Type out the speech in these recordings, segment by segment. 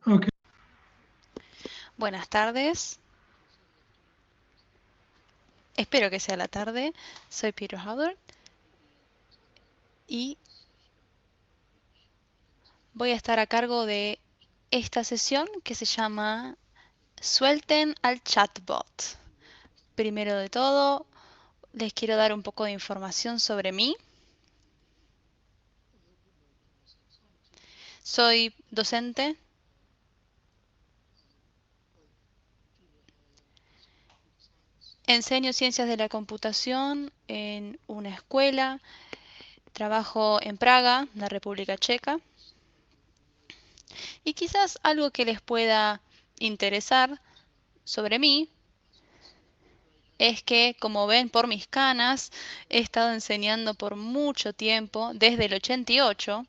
Ok. Buenas tardes, espero que sea la tarde. Soy Peter Howard y voy a estar a cargo de esta sesión que se llama Suelten al chatbot. Primero de todo, les quiero dar un poco de información sobre mí. Soy docente, enseño ciencias de la computación en una escuela, trabajo en Praga, la República Checa, y quizás algo que les pueda interesar sobre mí es que, como ven por mis canas, he estado enseñando por mucho tiempo, desde el 88,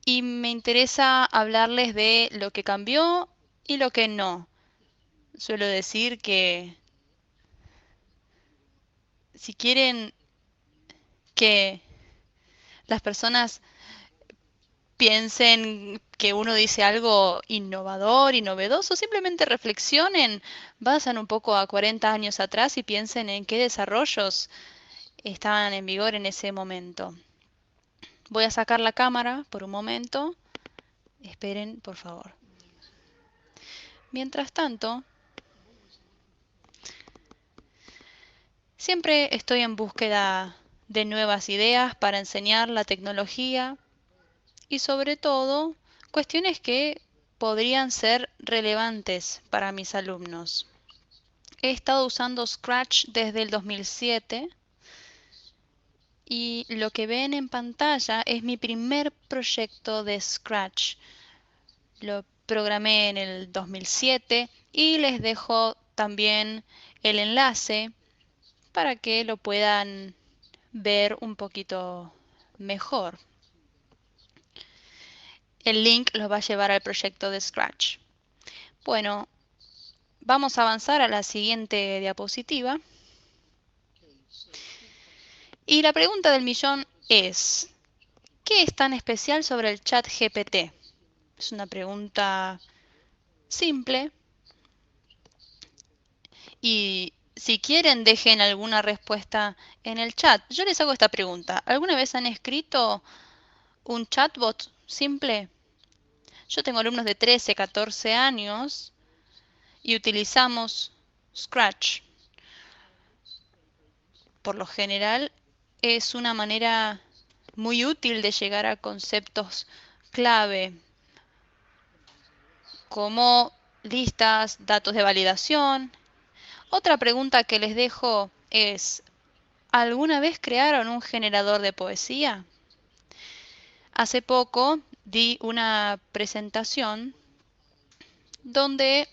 y me interesa hablarles de lo que cambió y lo que no. Suelo decir que si quieren que las personas piensen que uno dice algo innovador y novedoso, simplemente reflexionen, vayan un poco a 40 años atrás y piensen en qué desarrollos estaban en vigor en ese momento. Voy a sacar la cámara por un momento. Esperen, por favor. Mientras tanto, siempre estoy en búsqueda de nuevas ideas para enseñar la tecnología y sobre todo cuestiones que podrían ser relevantes para mis alumnos. He estado usando Scratch desde el 2007 y lo que ven en pantalla es mi primer proyecto de Scratch. Lo programé en el 2007 y les dejo también el enlace para que lo puedan ver un poquito mejor. El link los va a llevar al proyecto de Scratch. Bueno, vamos a avanzar a la siguiente diapositiva. Y la pregunta del millón es, ¿qué es tan especial sobre el chat GPT? Es una pregunta simple y si quieren dejen alguna respuesta en el chat. Yo les hago esta pregunta. ¿Alguna vez han escrito un chatbot simple? Yo tengo alumnos de 13, 14 años y utilizamos Scratch. Por lo general es una manera muy útil de llegar a conceptos clave como listas, datos de validación. Otra pregunta que les dejo es, ¿alguna vez crearon un generador de poesía? Hace poco di una presentación donde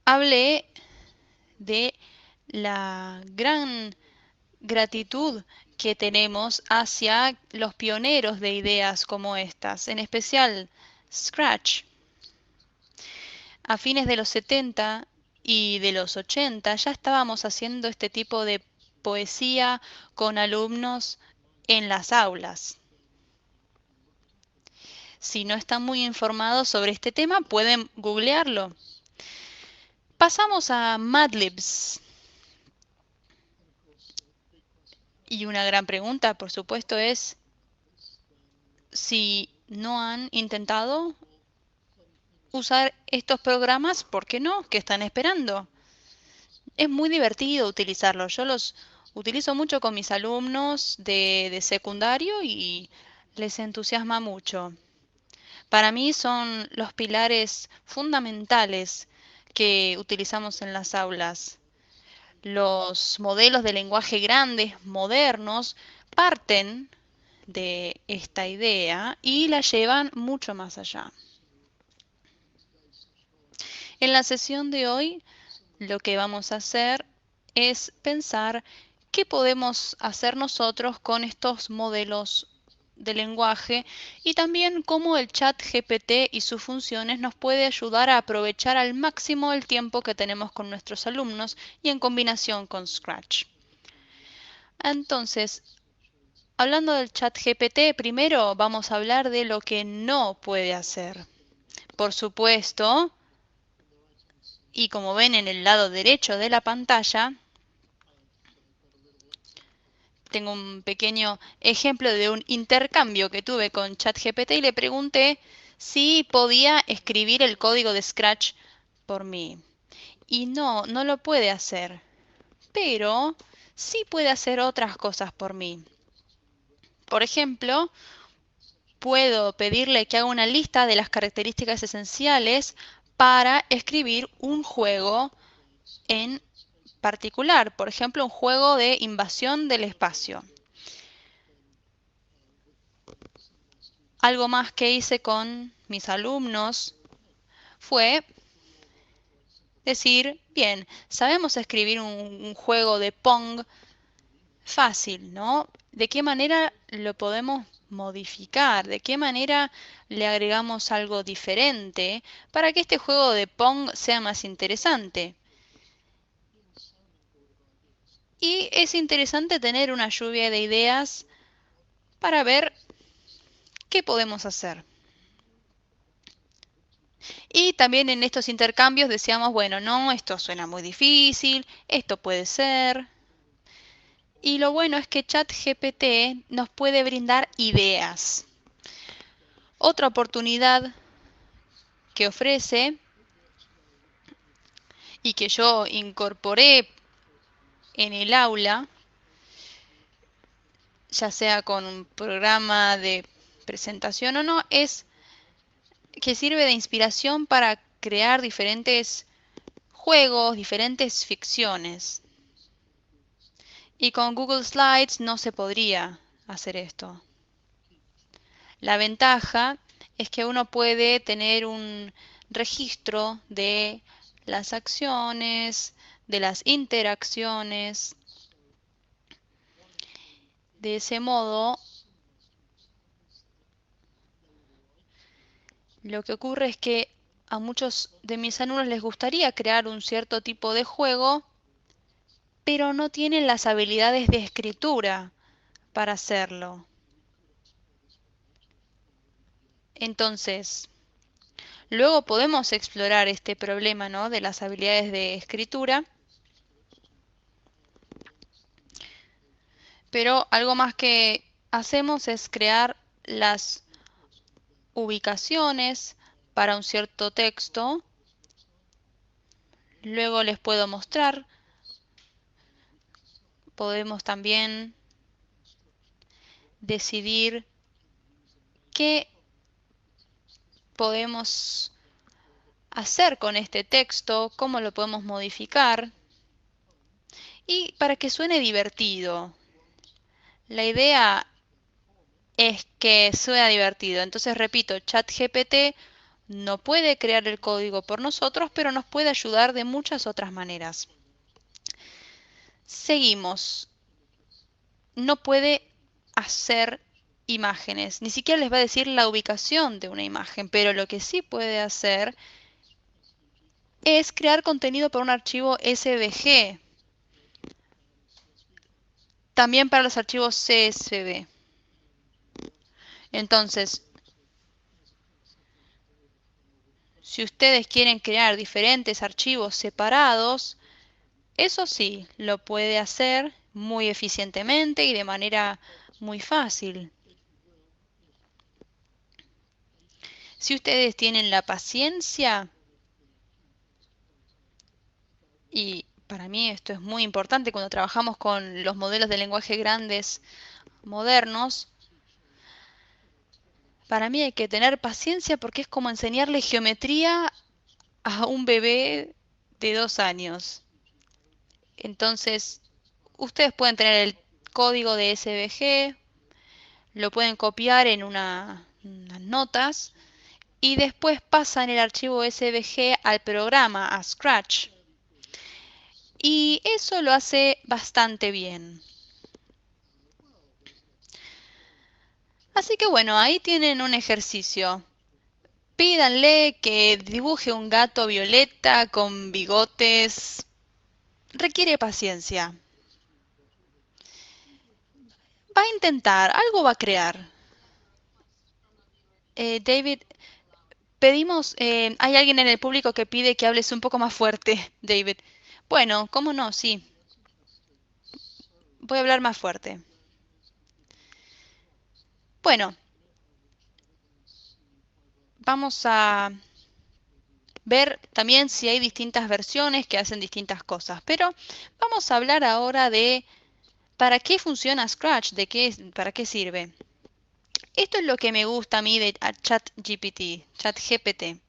hablé de la gran gratitud que tenemos hacia los pioneros de ideas como estas, en especial Scratch. A fines de los 70 y de los 80 ya estábamos haciendo este tipo de poesía con alumnos en las aulas. Si no están muy informados sobre este tema, pueden googlearlo. Pasamos a Madlibs. Y una gran pregunta, por supuesto, es si no han intentado usar estos programas, ¿por qué no? ¿Qué están esperando? Es muy divertido utilizarlos. Yo los utilizo mucho con mis alumnos de secundario y les entusiasma mucho. Para mí son los pilares fundamentales que utilizamos en las aulas. Los modelos de lenguaje grandes, modernos, parten de esta idea y la llevan mucho más allá. En la sesión de hoy, lo que vamos a hacer es pensar qué podemos hacer nosotros con estos modelos de lenguaje y también cómo el chat GPT y sus funciones nos puede ayudar a aprovechar al máximo el tiempo que tenemos con nuestros alumnos y en combinación con Scratch. Entonces, Hablando del chat GPT, primero vamos a hablar de lo que no puede hacer. Por supuesto, y como ven en el lado derecho de la pantalla, tengo un pequeño ejemplo de un intercambio que tuve con ChatGPT y le pregunté si podía escribir el código de Scratch por mí. Y no lo puede hacer, pero sí puede hacer otras cosas por mí. Por ejemplo, puedo pedirle que haga una lista de las características esenciales para escribir un juego en particular, por ejemplo, un juego de invasión del espacio. Algo más que hice con mis alumnos fue decir, bien, sabemos escribir un juego de Pong fácil, ¿no? ¿De qué manera lo podemos modificar? ¿De qué manera le agregamos algo diferente para que este juego de Pong sea más interesante? Y es interesante tener una lluvia de ideas para ver qué podemos hacer. Y también en estos intercambios decíamos, bueno, no, esto suena muy difícil, esto puede ser. Y lo bueno es que ChatGPT nos puede brindar ideas. Otra oportunidad que ofrece y que yo incorporé en el aula, ya sea con un programa de presentación o no, es que sirve de inspiración para crear diferentes juegos, diferentes ficciones. Y con Google Slides no se podría hacer esto. La ventaja es que uno puede tener un registro de las acciones, de las interacciones. De ese modo, lo que ocurre es que a muchos de mis alumnos les gustaría crear un cierto tipo de juego, pero no tienen las habilidades de escritura para hacerlo. Entonces, luego podemos explorar este problema, ¿no?, de las habilidades de escritura, pero algo más que hacemos es crear las ubicaciones para un cierto texto. Luego les puedo mostrar. Podemos también decidir qué podemos hacer con este texto, cómo lo podemos modificar y para que suene divertido. La idea es que suene divertido. Entonces, repito, ChatGPT no puede crear el código por nosotros, pero nos puede ayudar de muchas otras maneras. Seguimos. No puede hacer imágenes, ni siquiera les va a decir la ubicación de una imagen, pero lo que sí puede hacer es crear contenido para un archivo SVG, también para los archivos CSV. Entonces, si ustedes quieren crear diferentes archivos separados, eso sí, lo puede hacer muy eficientemente y de manera muy fácil. Si ustedes tienen la paciencia, y para mí esto es muy importante cuando trabajamos con los modelos de lenguaje grandes modernos, para mí hay que tener paciencia porque es como enseñarle geometría a un bebé de 2 años. Entonces, ustedes pueden tener el código de SVG, lo pueden copiar en unas notas y después pasan el archivo SVG al programa, a Scratch. Y eso lo hace bastante bien. Así que bueno, ahí tienen un ejercicio. Pídanle que dibuje un gato violeta con bigotes. Requiere paciencia. Va a intentar, algo va a crear. David, pedimos, hay alguien en el público que pide que hables un poco más fuerte, David. Bueno, ¿cómo no? Sí, voy a hablar más fuerte. Bueno, vamos a ver también si hay distintas versiones que hacen distintas cosas, pero vamos a hablar ahora de para qué funciona Scratch, para qué sirve. Esto es lo que me gusta a mí de ChatGPT.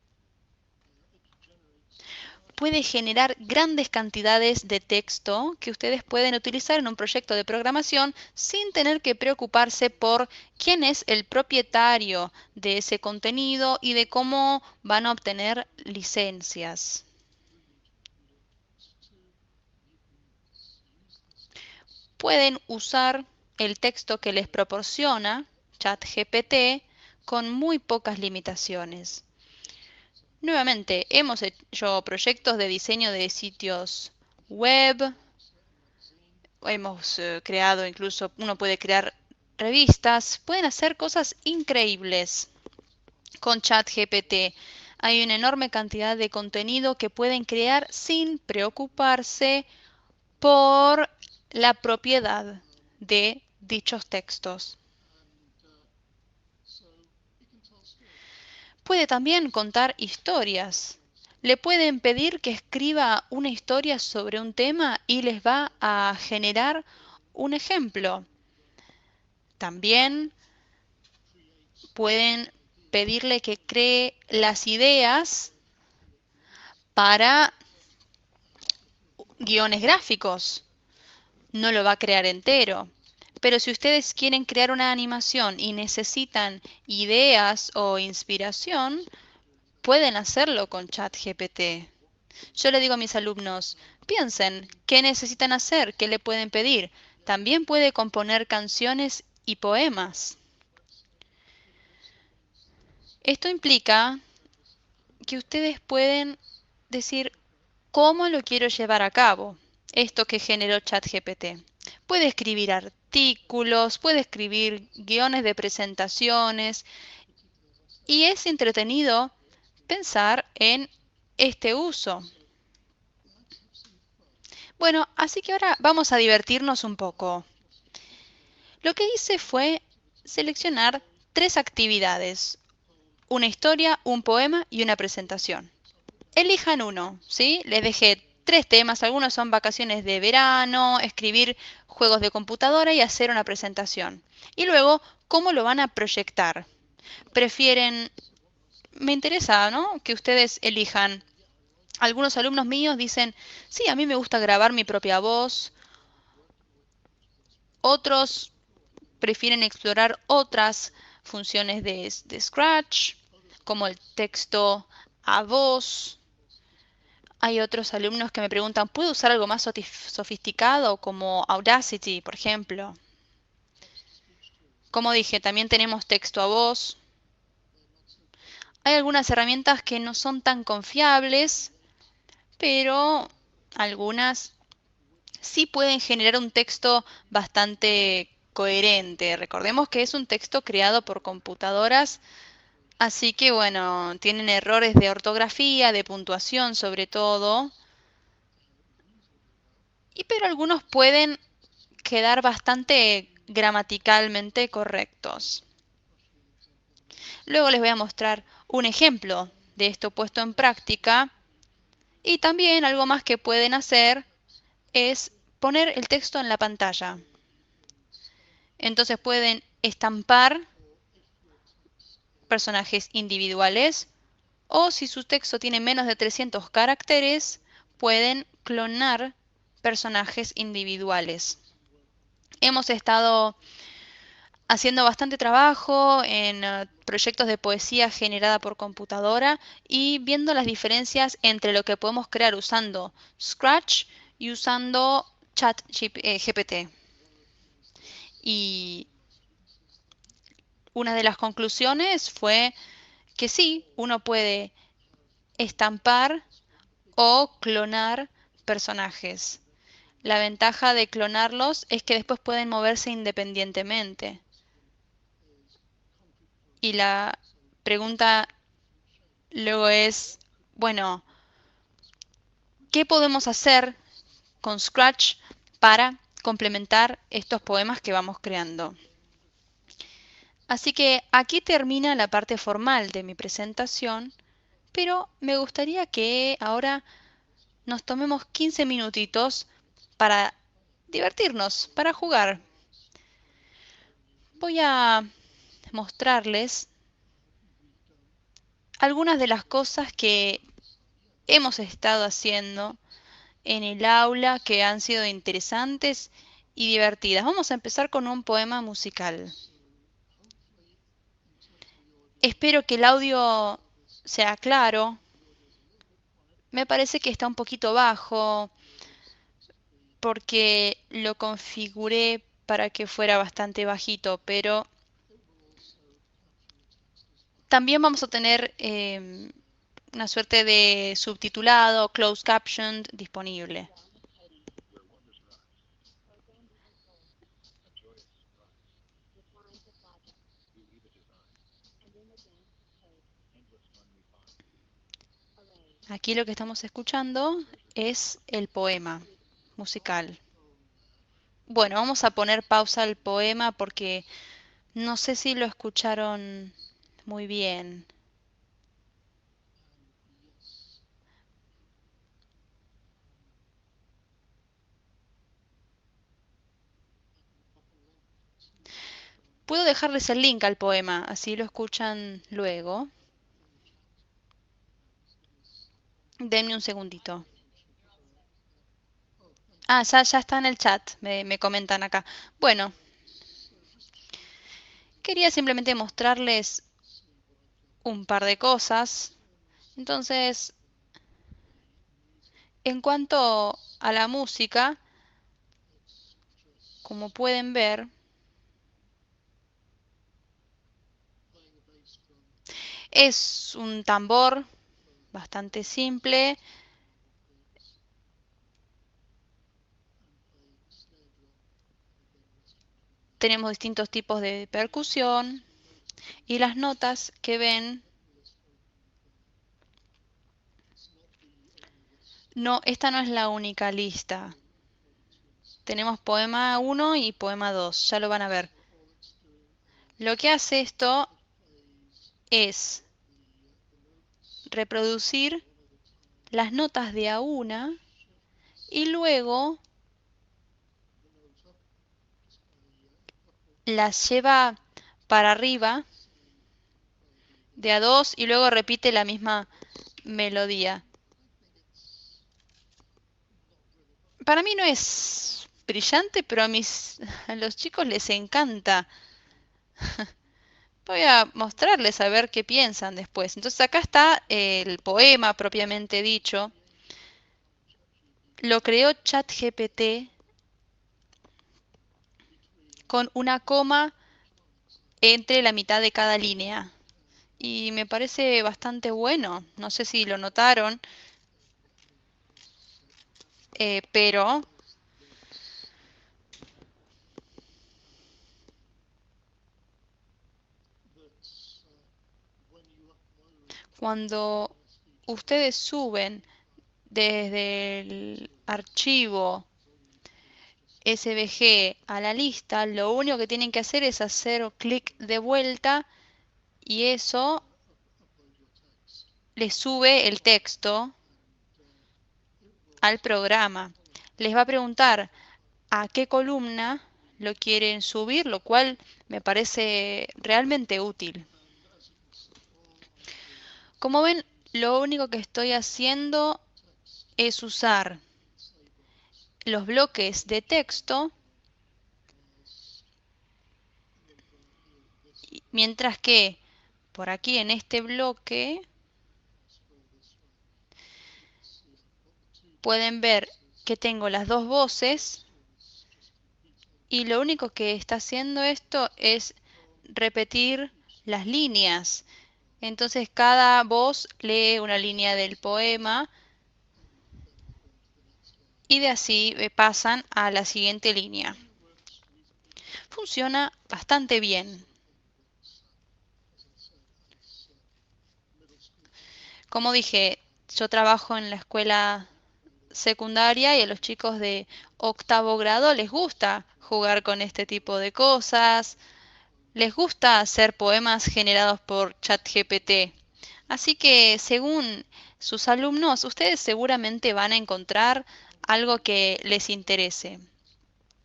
Puede generar grandes cantidades de texto que ustedes pueden utilizar en un proyecto de programación sin tener que preocuparse por quién es el propietario de ese contenido y de cómo van a obtener licencias. Pueden usar el texto que les proporciona ChatGPT con muy pocas limitaciones. Nuevamente, hemos hecho proyectos de diseño de sitios web, hemos creado incluso, uno puede crear revistas, pueden hacer cosas increíbles con ChatGPT. Hay una enorme cantidad de contenido que pueden crear sin preocuparse por la propiedad de dichos textos. Puede también contar historias. Le pueden pedir que escriba una historia sobre un tema y les va a generar un ejemplo. También pueden pedirle que cree las ideas para guiones gráficos. No lo va a crear entero. Pero si ustedes quieren crear una animación y necesitan ideas o inspiración, pueden hacerlo con ChatGPT. Yo le digo a mis alumnos, piensen, ¿qué necesitan hacer? ¿Qué le pueden pedir? También puede componer canciones y poemas. Esto implica que ustedes pueden decir cómo lo quiero llevar a cabo, esto que generó ChatGPT. Puede escribir artículos, puede escribir guiones de presentaciones y es entretenido pensar en este uso. Bueno, así que ahora vamos a divertirnos un poco. Lo que hice fue seleccionar 3 actividades, una historia, un poema y una presentación. Elijan uno, ¿sí? Les dejé 3 temas, algunos son vacaciones de verano, escribir juegos de computadora y hacer una presentación. Y luego, ¿cómo lo van a proyectar? Prefieren, me interesa, ¿no? Que ustedes elijan. Algunos alumnos míos dicen, sí, a mí me gusta grabar mi propia voz. Otros prefieren explorar otras funciones de Scratch, como el texto a voz. Hay otros alumnos que me preguntan, ¿puedo usar algo más sofisticado como Audacity, por ejemplo? Como dije, también tenemos texto a voz. Hay algunas herramientas que no son tan confiables, pero algunas sí pueden generar un texto bastante coherente. Recordemos que es un texto creado por computadoras, así que bueno, tienen errores de ortografía, de puntuación sobre todo, pero algunos pueden quedar bastante gramaticalmente correctos. Luego les voy a mostrar un ejemplo de esto puesto en práctica y también algo más que pueden hacer es poner el texto en la pantalla. Entonces pueden estampar personajes individuales o si su texto tiene menos de 300 caracteres, pueden clonar personajes individuales. Hemos estado haciendo bastante trabajo en proyectos de poesía generada por computadora y viendo las diferencias entre lo que podemos crear usando Scratch y usando ChatGPT. Y una de las conclusiones fue que sí, uno puede estampar o clonar personajes. La ventaja de clonarlos es que después pueden moverse independientemente. Y la pregunta luego es, bueno, ¿qué podemos hacer con Scratch para complementar estos poemas que vamos creando? Así que aquí termina la parte formal de mi presentación, pero me gustaría que ahora nos tomemos 15 minutitos para divertirnos, para jugar. Voy a mostrarles algunas de las cosas que hemos estado haciendo en el aula que han sido interesantes y divertidas. Vamos a empezar con un poema musical. Espero que el audio sea claro. Me parece que está un poquito bajo porque lo configuré para que fuera bastante bajito, pero también vamos a tener una suerte de subtitulado, closed captioned, disponible. Aquí lo que estamos escuchando es el poema musical. Bueno, vamos a poner pausa al poema porque no sé si lo escucharon muy bien. Puedo dejarles el link al poema, así lo escuchan luego. Denme un segundito. Ah, ya está en el chat, me comentan acá. Bueno, quería simplemente mostrarles un par de cosas. Entonces, en cuanto a la música, como pueden ver, es un tambor bastante simple. Tenemos distintos tipos de percusión y las notas que ven. No, esta no es la única lista. Tenemos poema 1 y poema 2, ya lo van a ver. Lo que hace esto es reproducir las notas de a una y luego las lleva para arriba de a dos y luego repite la misma melodía. Para mí no es brillante, pero a los chicos les encanta. Voy a mostrarles a ver qué piensan después. Entonces acá está el poema propiamente dicho. Lo creó ChatGPT con una coma entre la mitad de cada línea. Y me parece bastante bueno. No sé si lo notaron, pero cuando ustedes suben desde el archivo SVG a la lista, lo único que tienen que hacer es hacer clic de vuelta y eso les sube el texto al programa. Les va a preguntar a qué columna lo quieren subir, lo cual me parece realmente útil. Como ven, lo único que estoy haciendo es usar los bloques de texto, mientras que por aquí en este bloque pueden ver que tengo las dos voces y lo único que está haciendo esto es repetir las líneas. Entonces cada voz lee una línea del poema y de así pasan a la siguiente línea. Funciona bastante bien. Como dije, yo trabajo en la escuela secundaria y a los chicos de octavo grado les gusta jugar con este tipo de cosas, les gusta hacer poemas generados por ChatGPT. Así que según sus alumnos, ustedes seguramente van a encontrar algo que les interese.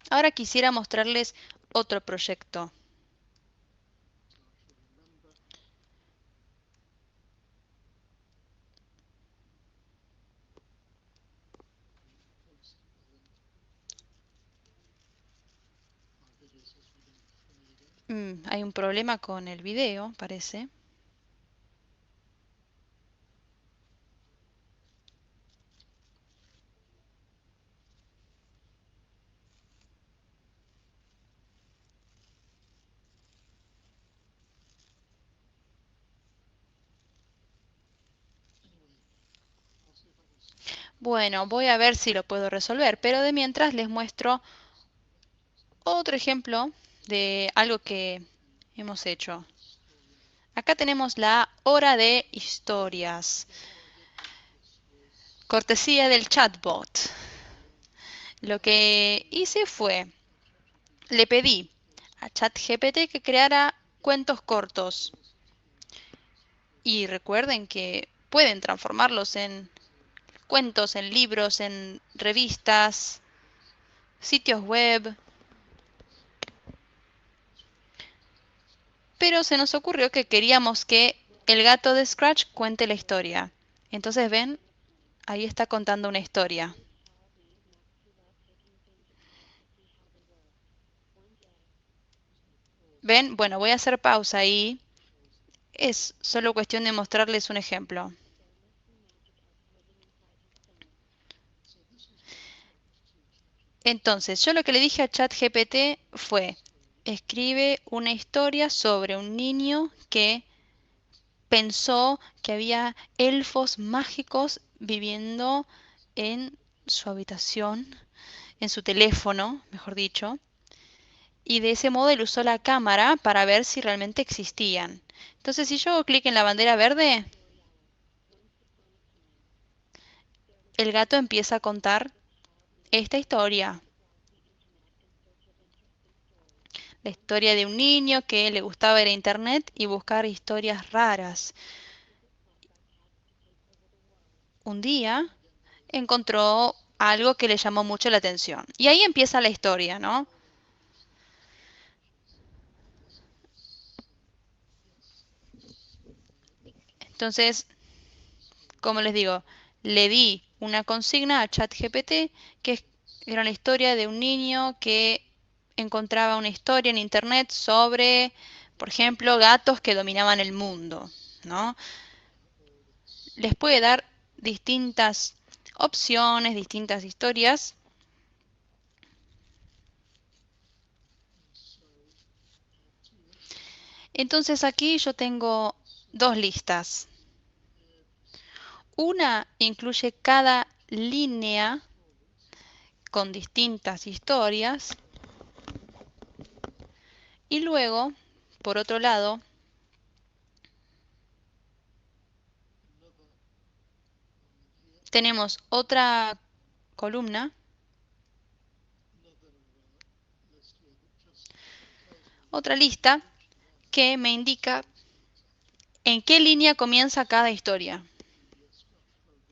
Ahora quisiera mostrarles otro proyecto. Hay un problema con el video, parece. Bueno, voy a ver si lo puedo resolver, pero de mientras les muestro otro ejemplo de algo que hemos hecho. Acá tenemos la hora de historias, cortesía del chatbot. Lo que hice fue, le pedí a ChatGPT que creara cuentos cortos. Y recuerden que pueden transformarlos en cuentos, en libros, en revistas, sitios web. Pero se nos ocurrió que queríamos que el gato de Scratch cuente la historia. Entonces ven, ahí está contando una historia. ¿Ven? Bueno, voy a hacer pausa ahí. Es solo cuestión de mostrarles un ejemplo. Entonces, yo lo que le dije a ChatGPT fue, escribe una historia sobre un niño que pensó que había elfos mágicos viviendo en su habitación, en su teléfono, mejor dicho, y de ese modo él usó la cámara para ver si realmente existían. Entonces, si yo hago clic en la bandera verde, el gato empieza a contar esta historia. La historia de un niño que le gustaba ir a internet y buscar historias raras. Un día encontró algo que le llamó mucho la atención. Y ahí empieza la historia, ¿no? Entonces, como les digo, le di una consigna a ChatGPT que era la historia de un niño que encontraba una historia en internet sobre, por ejemplo, gatos que dominaban el mundo, ¿no? Les puede dar distintas opciones, distintas historias. Entonces aquí yo tengo dos listas. Una incluye cada línea con distintas historias y luego, por otro lado, tenemos otra columna, otra lista que me indica en qué línea comienza cada historia.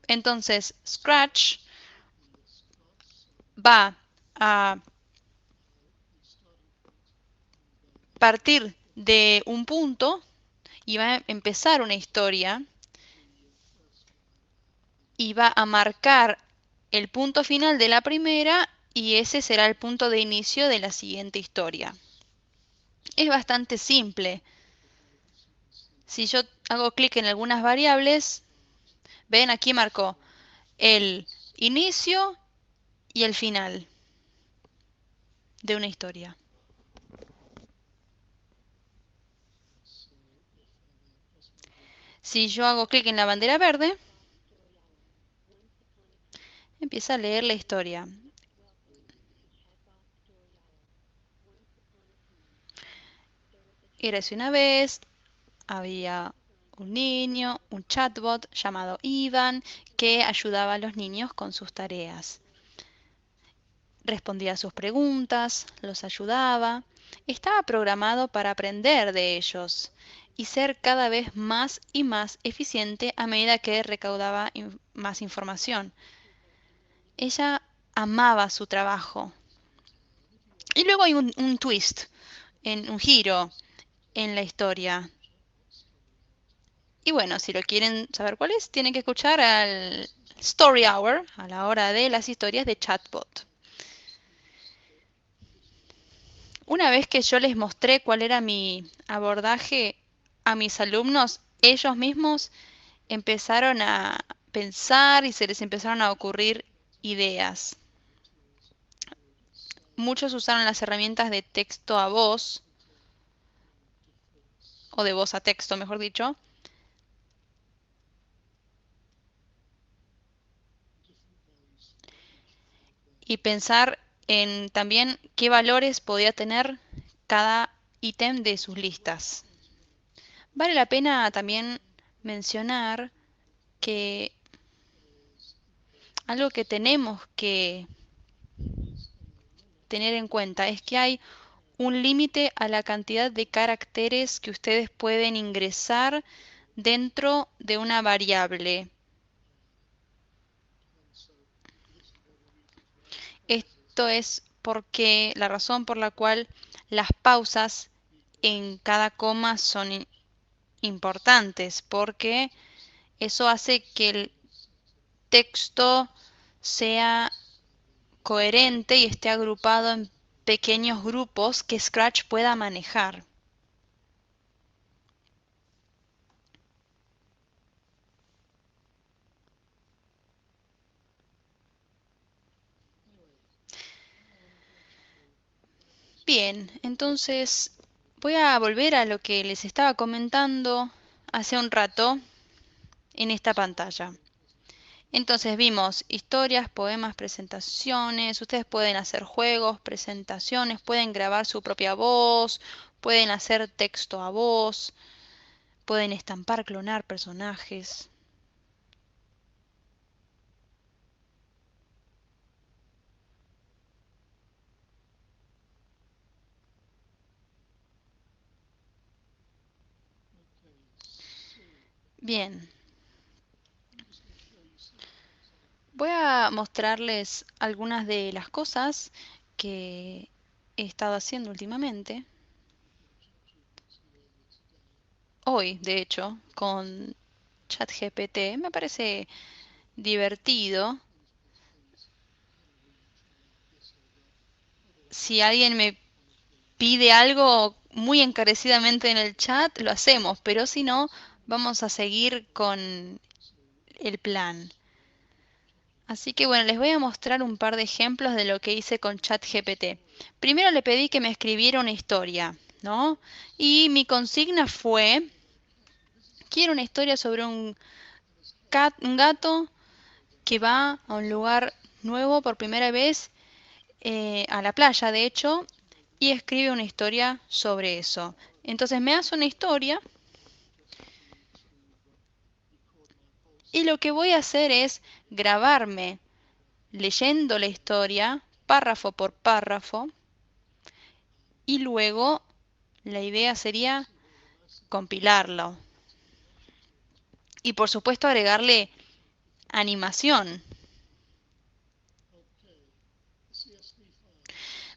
Entonces, Scratch va a partir de un punto y va a empezar una historia y va a marcar el punto final de la primera y ese será el punto de inicio de la siguiente historia. Es bastante simple. Si yo hago clic en algunas variables, ven aquí marcó el inicio y el final de una historia. Si yo hago clic en la bandera verde, Empieza a leer la historia. Érase una vez, había un niño, un chatbot llamado Ivan, que ayudaba a los niños con sus tareas. Respondía a sus preguntas, los ayudaba. Estaba programado para aprender de ellos y ser cada vez más y más eficiente a medida que recaudaba más información. Ella amaba su trabajo. Y luego hay un twist, un giro en la historia. Y bueno, si lo quieren saber cuál es, tienen que escuchar al Story Hour, a la hora de las historias de Chatbot. Una vez que yo les mostré cuál era mi abordaje a mis alumnos, ellos mismos empezaron a pensar y se les empezaron a ocurrir ideas. Muchos usaron las herramientas de texto a voz, o de voz a texto, mejor dicho, y pensar en también qué valores podía tener cada ítem de sus listas. Vale la pena también mencionar que algo que tenemos que tener en cuenta es que hay un límite a la cantidad de caracteres que ustedes pueden ingresar dentro de una variable. Esto es porque la razón por la cual las pausas en cada coma son importantes, porque eso hace que el texto sea coherente y esté agrupado en pequeños grupos que Scratch pueda manejar. Bien, entonces voy a volver a lo que les estaba comentando hace un rato en esta pantalla. Entonces vimos historias, poemas, presentaciones, ustedes pueden hacer juegos, presentaciones, pueden grabar su propia voz, pueden hacer texto a voz, pueden estampar, clonar personajes. Bien, voy a mostrarles algunas de las cosas que he estado haciendo últimamente. Hoy, de hecho, con ChatGPT. Me parece divertido. Si alguien me pide algo muy encarecidamente en el chat, lo hacemos, pero si no, vamos a seguir con el plan. Así que bueno, les voy a mostrar un par de ejemplos de lo que hice con ChatGPT. Primero le pedí que me escribiera una historia, ¿no? Y mi consigna fue, quiero una historia sobre un gato que va a un lugar nuevo por primera vez, a la playa de hecho, y escribe una historia sobre eso. Entonces me hace una historia y lo que voy a hacer es grabarme leyendo la historia párrafo por párrafo y luego la idea sería compilarlo y por supuesto agregarle animación.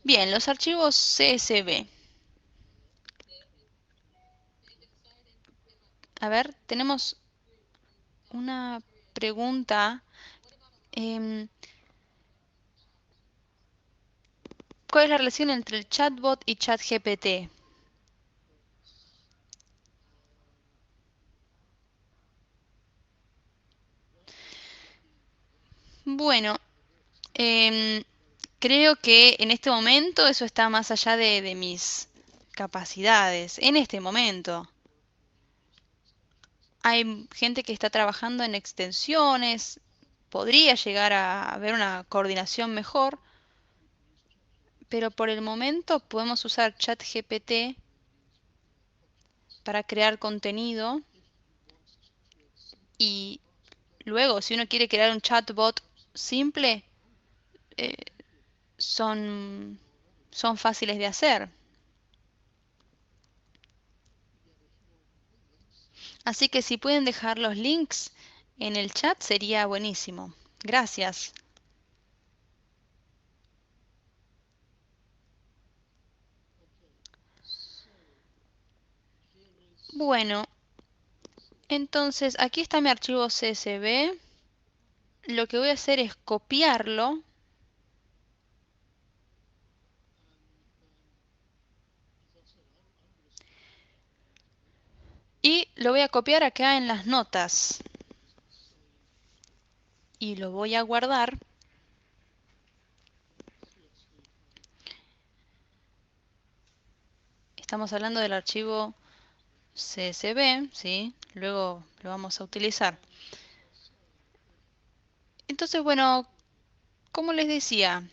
Bien, los archivos CSV. A ver, tenemos una pregunta. em, ¿Cuál es la relación entre el chatbot y ChatGPT? Bueno, em, creo que en este momento eso está más allá de mis capacidades. En este momento. Hay gente que está trabajando en extensiones podría llegar a haber una coordinación mejor, pero por el momento podemos usar ChatGPT para crear contenido y luego, si uno quiere crear un chatbot simple, eh, son, son fáciles de hacer. Así que si pueden dejar los links en el chat sería buenísimo. Gracias. Bueno, entonces aquí está mi archivo CSV. Lo que voy a hacer es copiarlo y lo voy a copiar acá en las notas. Y lo voy a guardar. Estamos hablando del archivo CSV, ¿sí? Luego lo vamos a utilizar. Entonces, bueno, como les decía,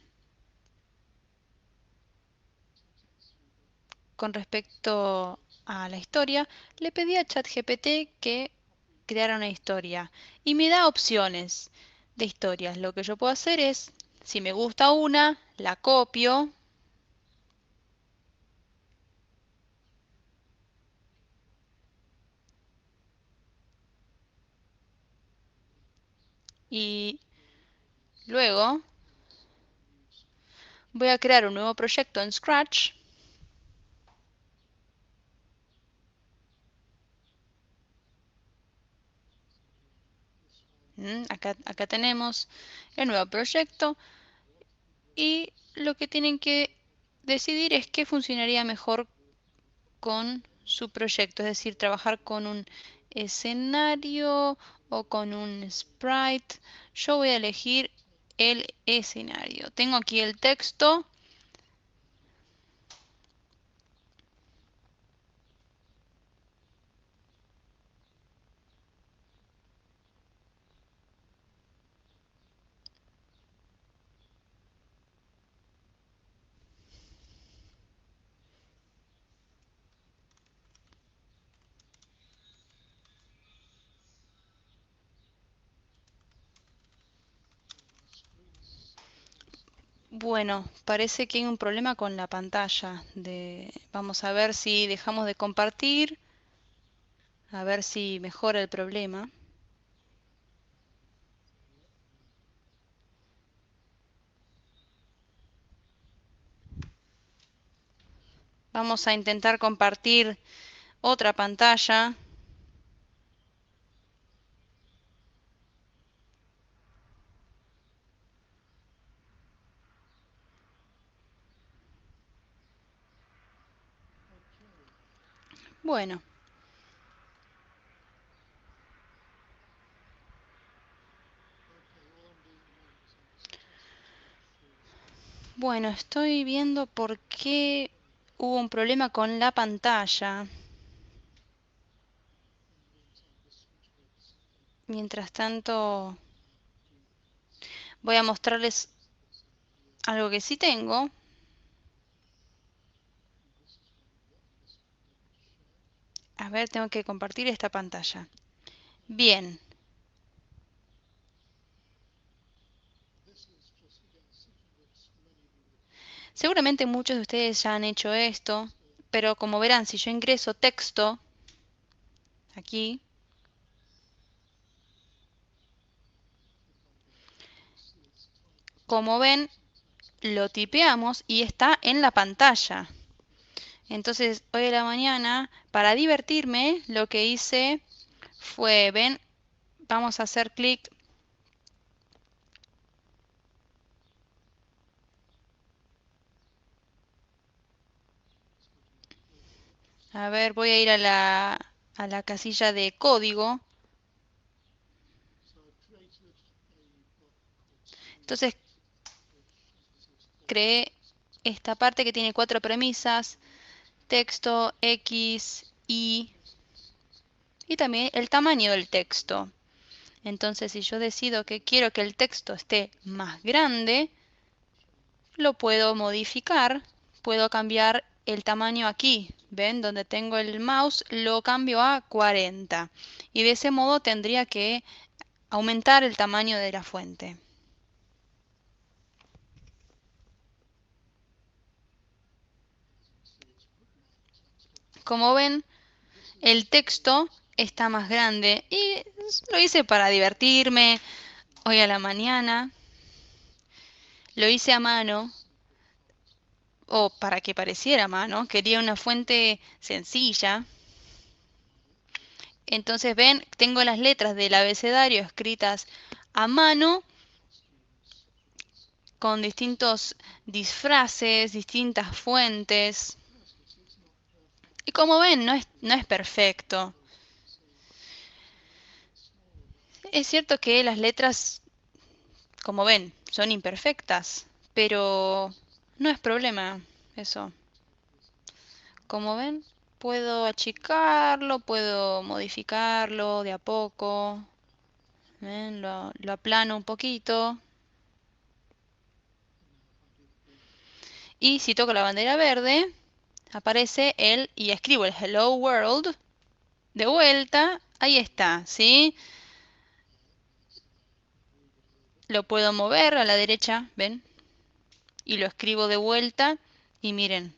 con respecto a la historia, le pedí a ChatGPT que creara una historia y me da opciones de historias. Lo que yo puedo hacer es, si me gusta una, la copio y luego voy a crear un nuevo proyecto en Scratch. Acá tenemos el nuevo proyecto y lo que tienen que decidir es qué funcionaría mejor con su proyecto, es decir, trabajar con un escenario o con un sprite. Yo voy a elegir el escenario. Tengo aquí el texto. Bueno, parece que hay un problema con la pantalla. Vamos a ver si dejamos de compartir, a ver si mejora el problema. Vamos a intentar compartir otra pantalla. Bueno, bueno, estoy viendo por qué hubo un problema con la pantalla. Mientras tanto, voy a mostrarles algo que sí tengo. A ver, tengo que compartir esta pantalla. Bien. Seguramente muchos de ustedes ya han hecho esto, pero como verán, si yo ingreso texto aquí, como ven, lo tipeamos y está en la pantalla. Entonces, hoy de la mañana, para divertirme, lo que hice fue, ven, vamos a hacer clic. A ver, voy a ir a la casilla de código. Entonces, creé esta parte que tiene 4 premisas, texto, X, Y, y también el tamaño del texto. Entonces, si yo decido que quiero que el texto esté más grande, lo puedo modificar. Puedo cambiar el tamaño aquí. ¿Ven? Donde tengo el mouse, lo cambio a 40. Y de ese modo tendría que aumentar el tamaño de la fuente. Como ven, el texto está más grande y lo hice para divertirme hoy a la mañana. Lo hice a mano o para que pareciera a mano. Quería una fuente sencilla. Entonces ven, tengo las letras del abecedario escritas a mano con distintos disfraces, distintas fuentes. Y como ven, no es perfecto. Es cierto que las letras, como ven, son imperfectas, pero no es problema eso. Como ven, puedo achicarlo, puedo modificarlo de a poco. ¿Ven? Lo aplano un poquito. Y si toco la bandera verde, aparece y escribo el Hello World de vuelta. Ahí está, ¿sí? Lo puedo mover a la derecha, ¿ven? Y lo escribo de vuelta y miren,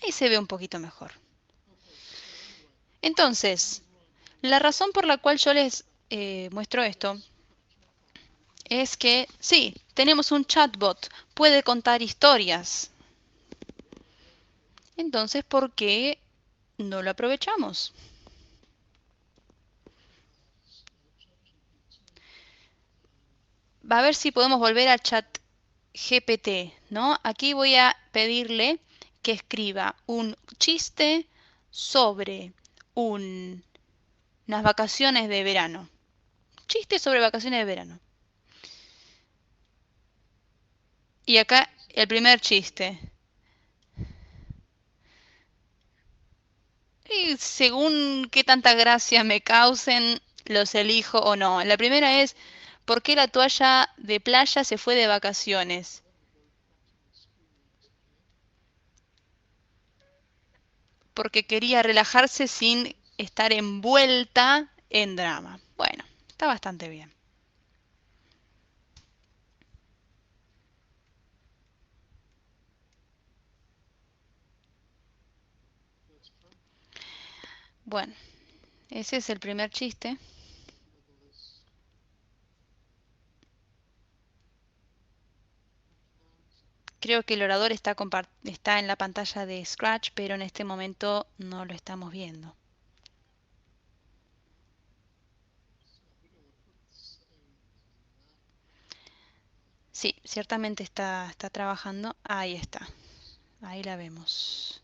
ahí se ve un poquito mejor. Entonces, la razón por la cual yo les muestro esto es que sí, tenemos un chatbot, puede contar historias. Entonces, ¿por qué no lo aprovechamos? Va a ver si podemos volver a ChatGPT, ¿no? Aquí voy a pedirle que escriba un chiste sobre unas vacaciones de verano. Chiste sobre vacaciones de verano. Y acá el primer chiste. Y según qué tanta gracia me causen, los elijo o no. La primera es, ¿por qué la toalla de playa se fue de vacaciones? Porque quería relajarse sin estar envuelta en drama. Bueno, está bastante bien. Bueno, ese es el primer chiste. Creo que el orador está en la pantalla de Scratch, pero en este momento no lo estamos viendo. Sí, ciertamente está trabajando. Ahí está. Ahí la vemos.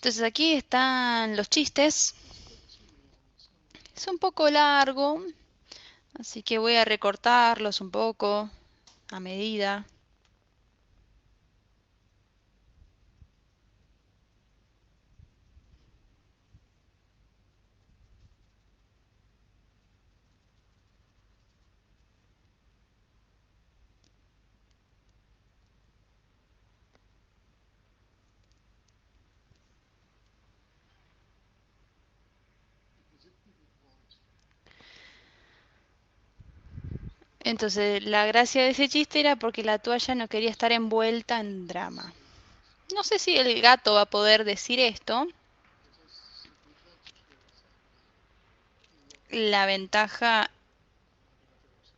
Entonces aquí están los chistes. Es un poco largo, así que voy a recortarlos un poco a medida. Entonces la gracia de ese chiste era porque la toalla no quería estar envuelta en drama. No sé si el gato va a poder decir esto. La ventaja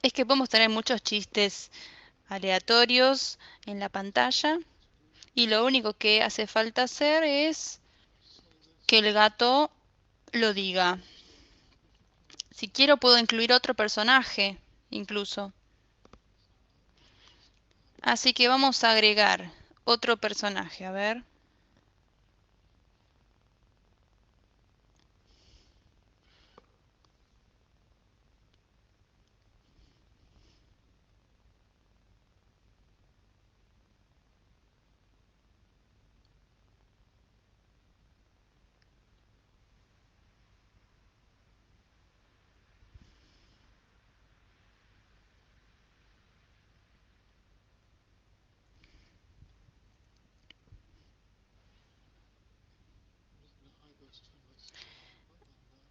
es que podemos tener muchos chistes aleatorios en la pantalla y lo único que hace falta hacer es que el gato lo diga. Si quiero puedo incluir otro personaje incluso. Así que vamos a agregar otro personaje, a ver.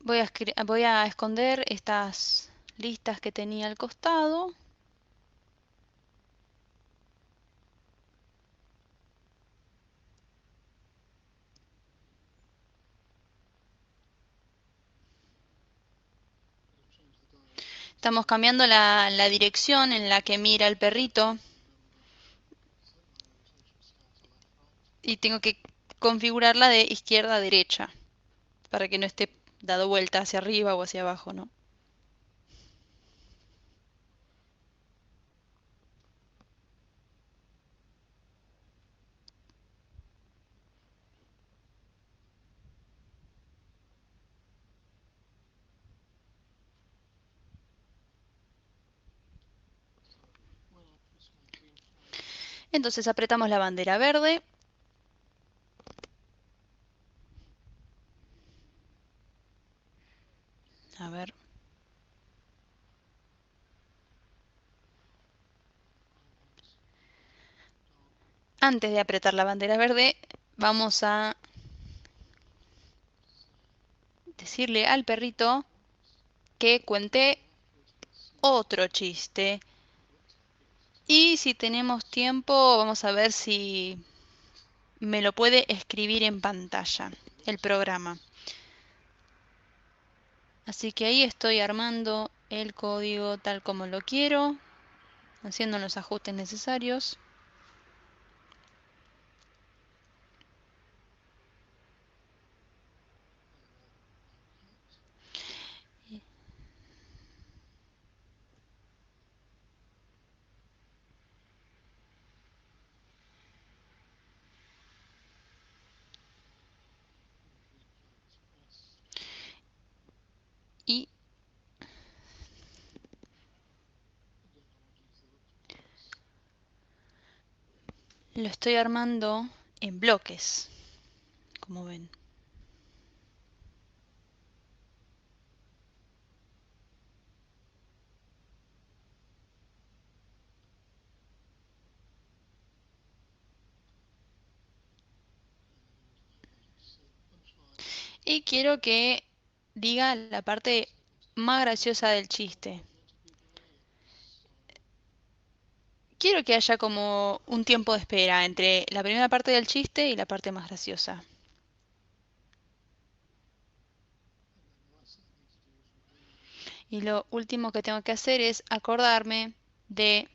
Voy a esconder estas listas que tenía al costado. Estamos cambiando la dirección en la que mira el perrito y tengo que configurarla de izquierda a derecha para que no esté dado vuelta hacia arriba o hacia abajo, ¿no? Entonces apretamos la bandera verde. A ver. Antes de apretar la bandera verde, vamos a decirle al perrito que cuente otro chiste. Y si tenemos tiempo, vamos a ver si me lo puede escribir en pantalla, el programa. Así que ahí estoy armando el código tal como lo quiero, haciendo los ajustes necesarios. Y lo estoy armando en bloques, como ven. Y quiero que diga la parte más graciosa del chiste. Quiero que haya como un tiempo de espera entre la primera parte del chiste y la parte más graciosa. Y lo último que tengo que hacer es acordarme de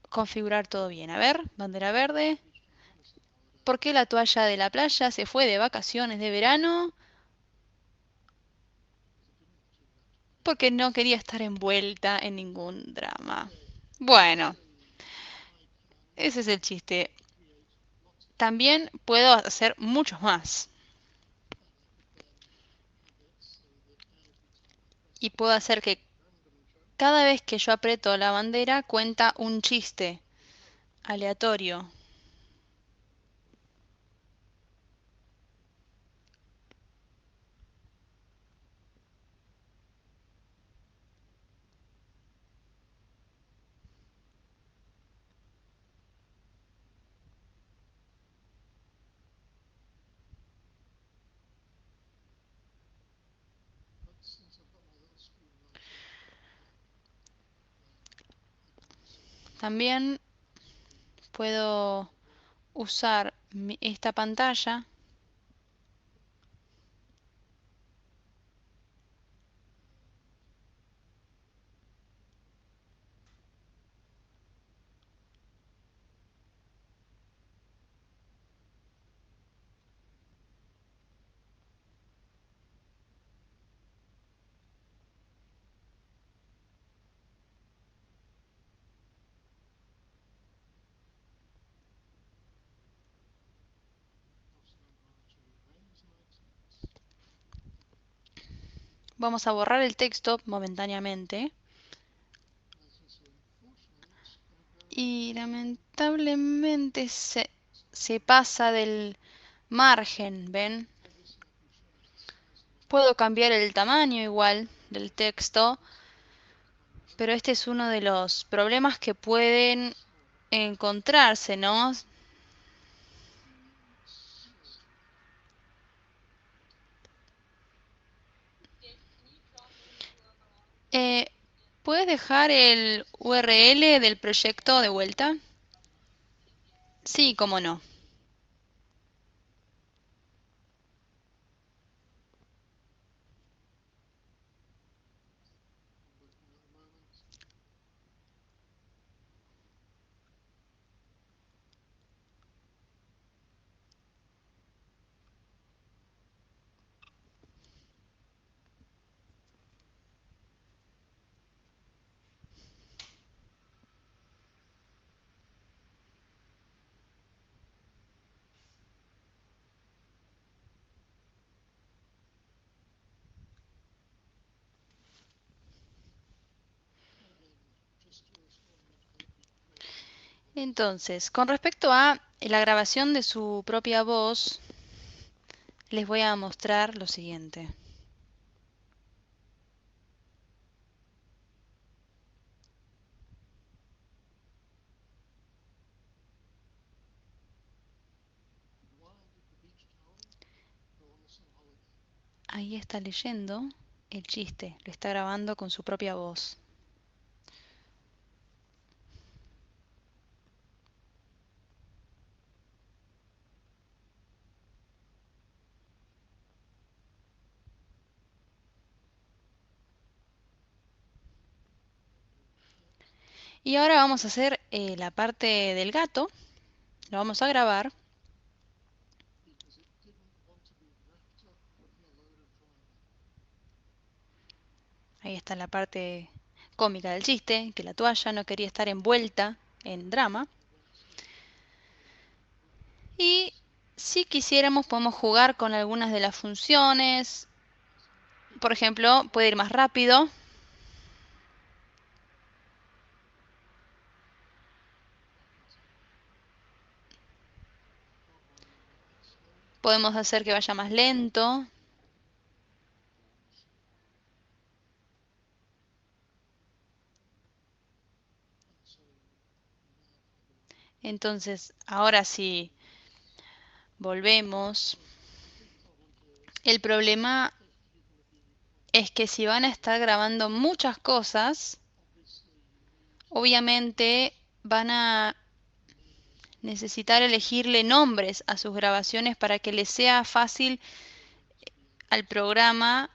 configurar todo bien. A ver, bandera verde. ¿Por qué la toalla de la playa se fue de vacaciones de verano? Porque no quería estar envuelta en ningún drama. Bueno, ese es el chiste. También puedo hacer muchos más. Y puedo hacer que cada vez que yo aprieto la bandera cuenta un chiste aleatorio. También puedo usar esta pantalla vamos a borrar el texto momentáneamente. Y lamentablemente se pasa del margen, ¿ven? Puedo cambiar el tamaño igual del texto, pero este es uno de los problemas que pueden encontrarse, ¿no? ¿Puedes dejar el URL del proyecto de vuelta? Sí, cómo no. Entonces, con respecto a la grabación de su propia voz, les voy a mostrar lo siguiente. Ahí está leyendo el chiste, lo está grabando con su propia voz. Y ahora vamos a hacer la parte del gato, lo vamos a grabar. Ahí está la parte cómica del chiste, que la toalla no quería estar envuelta en drama. Y si quisiéramos podemos jugar con algunas de las funciones. Por ejemplo, puede ir más rápido. Podemos hacer que vaya más lento. Entonces, ahora sí, volvemos. El problema es que si van a estar grabando muchas cosas, obviamente van a necesitar elegirle nombres a sus grabaciones para que les sea fácil al programa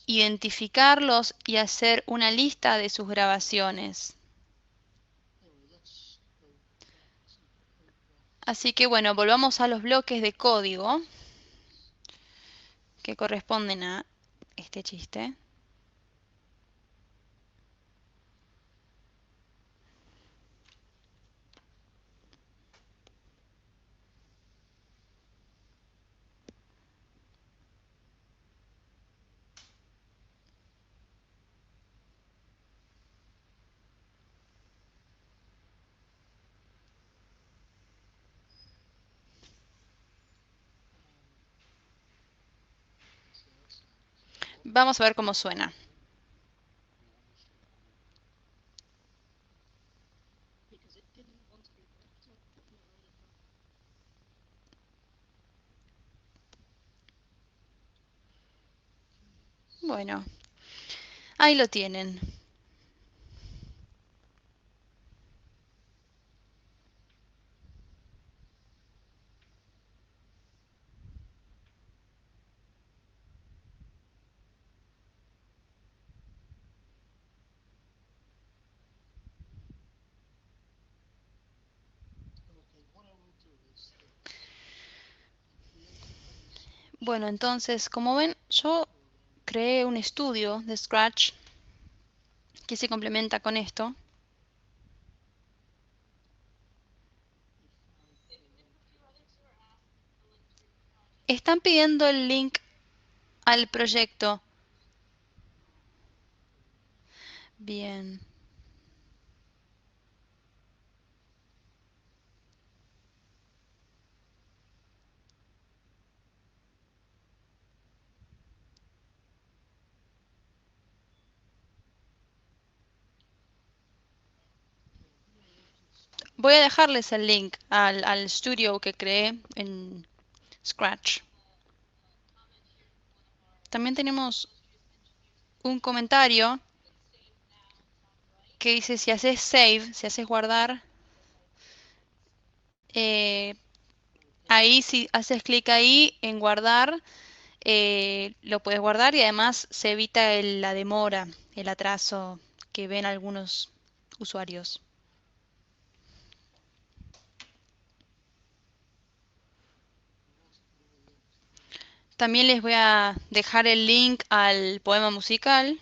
identificarlos y hacer una lista de sus grabaciones. Así que bueno, volvamos a los bloques de código que corresponden a este chiste. Vamos a ver cómo suena. Bueno, ahí lo tienen. Bueno, entonces, como ven, yo creé un estudio de Scratch que se complementa con esto. Están pidiendo el link al proyecto. Bien. Voy a dejarles el link al estudio que creé en Scratch. También tenemos un comentario que dice si haces save, si haces guardar, eh, ahí si haces clic ahí en guardar, lo puedes guardar y además se evita la demora, el atraso que ven algunos usuarios. También les voy a dejar el link al poema musical.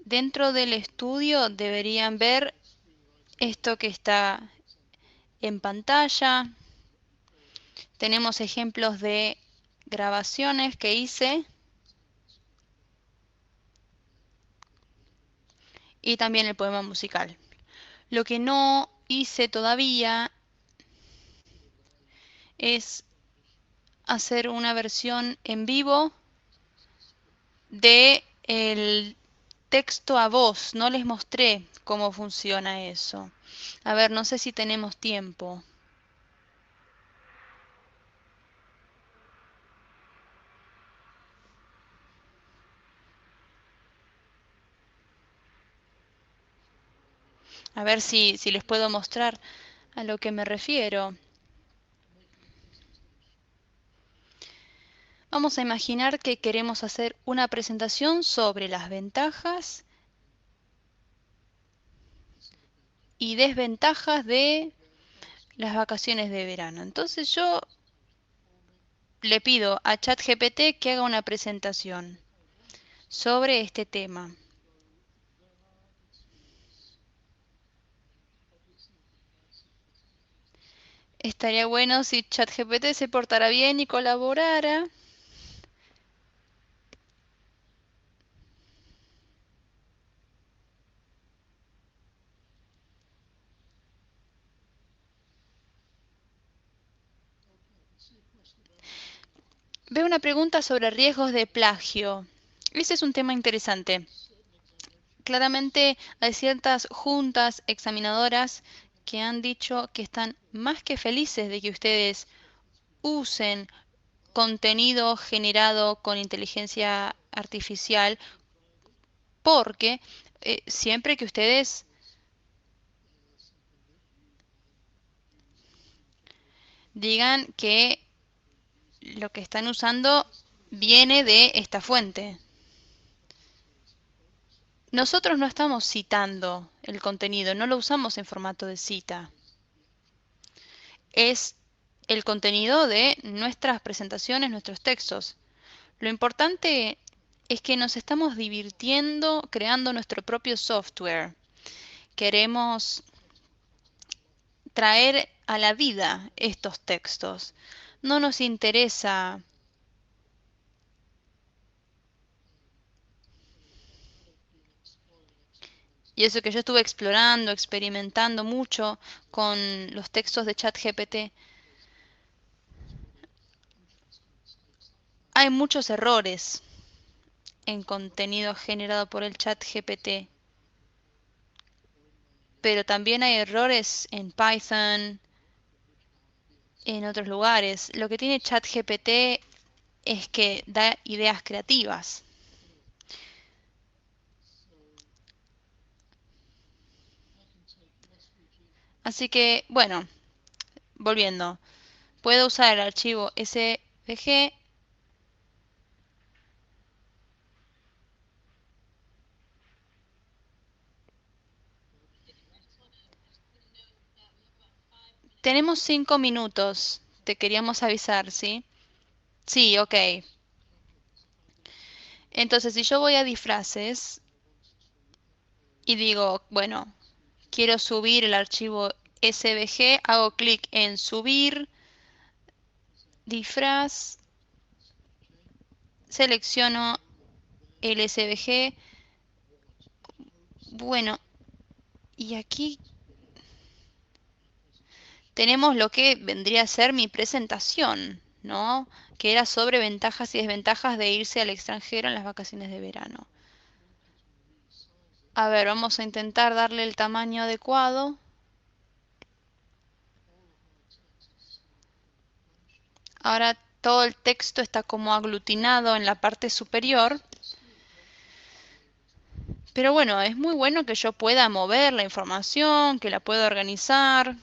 Dentro del estudio deberían ver esto que está en pantalla. Tenemos ejemplos de grabaciones que hice y también el poema musical. Lo que no hice todavía es hacer una versión en vivo de el texto a voz. No les mostré cómo funciona eso. A ver, no sé si tenemos tiempo. A ver si les puedo mostrar a lo que me refiero. Vamos a imaginar que queremos hacer una presentación sobre las ventajas y desventajas de las vacaciones de verano. Entonces yo le pido a ChatGPT que haga una presentación sobre este tema. Estaría bueno si ChatGPT se portara bien y colaborara. Veo una pregunta sobre riesgos de plagio. Ese es un tema interesante. Claramente hay ciertas juntas examinadoras que han dicho que están más que felices de que ustedes usen contenido generado con inteligencia artificial porque siempre que ustedes digan que lo que están usando viene de esta fuente. Nosotros no estamos citando el contenido, no lo usamos en formato de cita. Es el contenido de nuestras presentaciones, nuestros textos. Lo importante es que nos estamos divirtiendo creando nuestro propio software. Queremos traer a la vida estos textos. No nos interesa y eso que yo estuve explorando, experimentando mucho con los textos de ChatGPT. Hay muchos errores en contenido generado por el ChatGPT, pero también hay errores en Python, en otros lugares. Lo que tiene ChatGPT es que da ideas creativas. Así que, bueno, volviendo, puedo usar el archivo SVG. Tenemos 5 minutos. Te queríamos avisar, ¿sí? Sí, ok. Entonces, si yo voy a disfraces y digo, bueno, quiero subir el archivo SVG, hago clic en subir, disfraz, selecciono el SVG. Bueno, y aquí tenemos lo que vendría a ser mi presentación, ¿no? Que era sobre ventajas y desventajas de irse al extranjero en las vacaciones de verano. A ver, vamos a intentar darle el tamaño adecuado. Ahora todo el texto está como aglutinado en la parte superior. Pero bueno, es muy bueno que yo pueda mover la información, que la pueda organizar.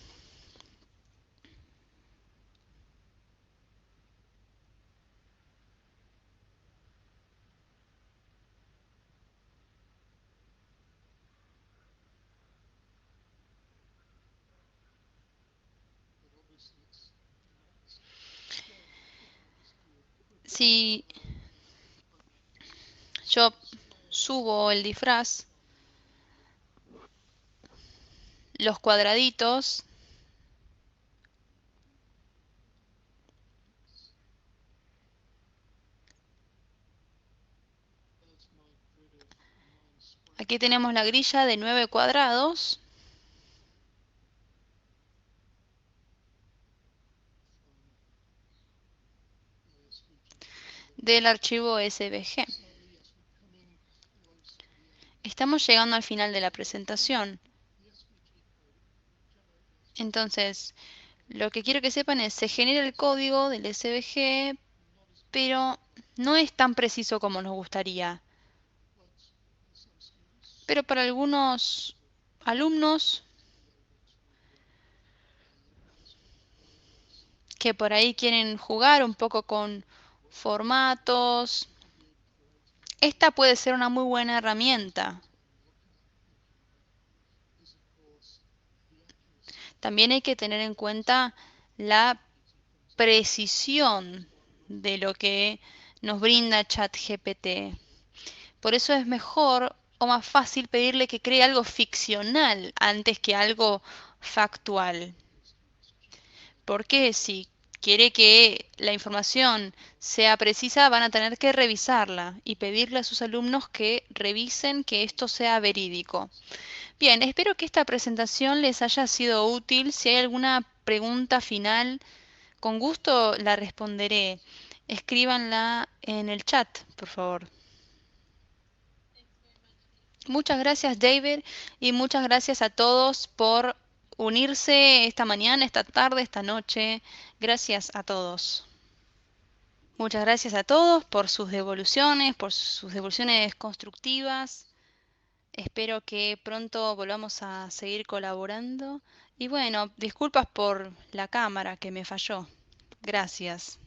Si yo subo el disfraz, los cuadraditos, aquí tenemos la grilla de 9 cuadrados del archivo SVG. Estamos llegando al final de la presentación. Entonces, lo que quiero que sepan es, se genera el código del SVG, pero no es tan preciso como nos gustaría. Pero para algunos alumnos que por ahí quieren jugar un poco con formatos, esta puede ser una muy buena herramienta. También hay que tener en cuenta la precisión de lo que nos brinda ChatGPT. Por eso es mejor o más fácil pedirle que cree algo ficcional antes que algo factual. Porque si quiere que la información sea precisa, van a tener que revisarla y pedirle a sus alumnos que revisen que esto sea verídico. Bien, espero que esta presentación les haya sido útil. Si hay alguna pregunta final, con gusto la responderé. Escríbanla en el chat, por favor. Muchas gracias, David, y muchas gracias a todos por unirse esta mañana, esta tarde, esta noche. Gracias a todos. Muchas gracias a todos por sus devoluciones constructivas. Espero que pronto volvamos a seguir colaborando. Y bueno, disculpas por la cámara que me falló. Gracias.